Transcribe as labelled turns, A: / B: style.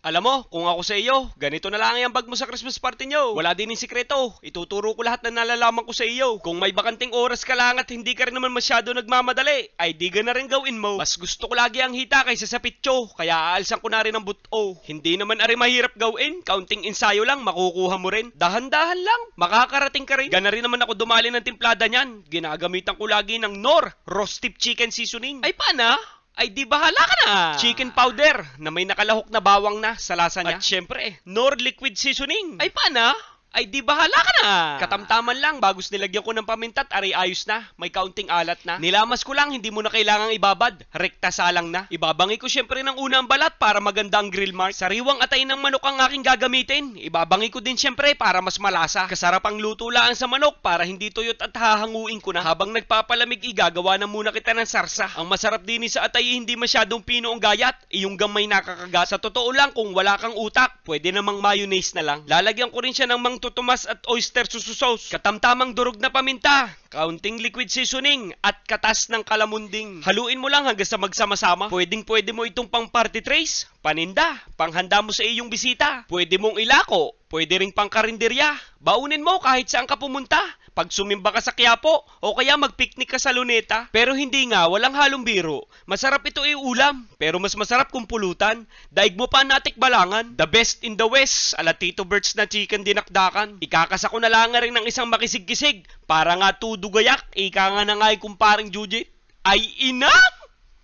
A: Alam mo, kung ako sa iyo, ganito na lang ang bag mo sa Christmas party nyo. Wala din yung sikreto. Ituturo ko lahat na nalalaman ko sa iyo. Kung may bakanting oras ka lang at hindi ka rin naman masyado nagmamadali, ay di ka na rin gawin mo. Mas gusto ko lagi ang hita kaysa sa pitso, kaya aalsan ko na rin ang buto. Hindi naman ari mahirap gawin. Counting ensayo lang, makukuha mo rin. Dahan-dahan lang, makakarating ka rin. Gana rin naman ako dumali ng timplada niyan. Ginagamitan ko lagi ng Knorr Roasted Chicken Seasoning. Ay paana? Ay di bahala ka na! Chicken powder na may nakalahok na bawang na sa lasa niya. At syempre, Knorr liquid seasoning. Ay paana? Ay di bahala ka na! Katamtaman lang, bagos nilagyan ko ng paminta at aray ayos na. May kaunting alat na. Nilamas ko lang, hindi mo na kailangang ibabad. Rekta salang na. Ibabangi ko syempre ng unang balat para maganda ang grill mark. Sariwang atay ng manok ang aking gagamitin. Ibabangi ko din syempre para mas malasa. Kasarap ang luto lang sa manok para hindi tuyot at hahanguin ko na. Habang nagpapalamig, igagawa na muna kita ng sarsa. Ang masarap din sa atay hindi masyadong pino ang gayat. Iyong gamay nakakagat. Sa totoo lang, kung wala kang utak, pwede namang mayonnaise na lang. Lalagyan ko rin siya ng mang tutumas at oyster susu sauce, katamtamang durog na paminta, kaunting liquid seasoning, at katas ng kalamunding. Haluin mo lang hanggang sa magsama-sama. Pwede mo itong pang party trays, paninda, panghanda mo sa iyong bisita. Pwede mong ilako, pwede ring pang karinderya. Baunin mo kahit saan ka pumunta. Pag sumimba ka sa Quiapo, o kaya magpiknik ka sa Luneta. Pero hindi nga, walang halong biro. Masarap ito ulam, pero mas masarap kung pulutan. Daig mo pa natik balangan. The best in the West, ala Tito Bert's na chicken dinakdakan. Ikakasa ko na lang rin ng isang makisig-kisig. Para nga tudugayak, ika nga na nga yung kumparing Jujit. Ay ina!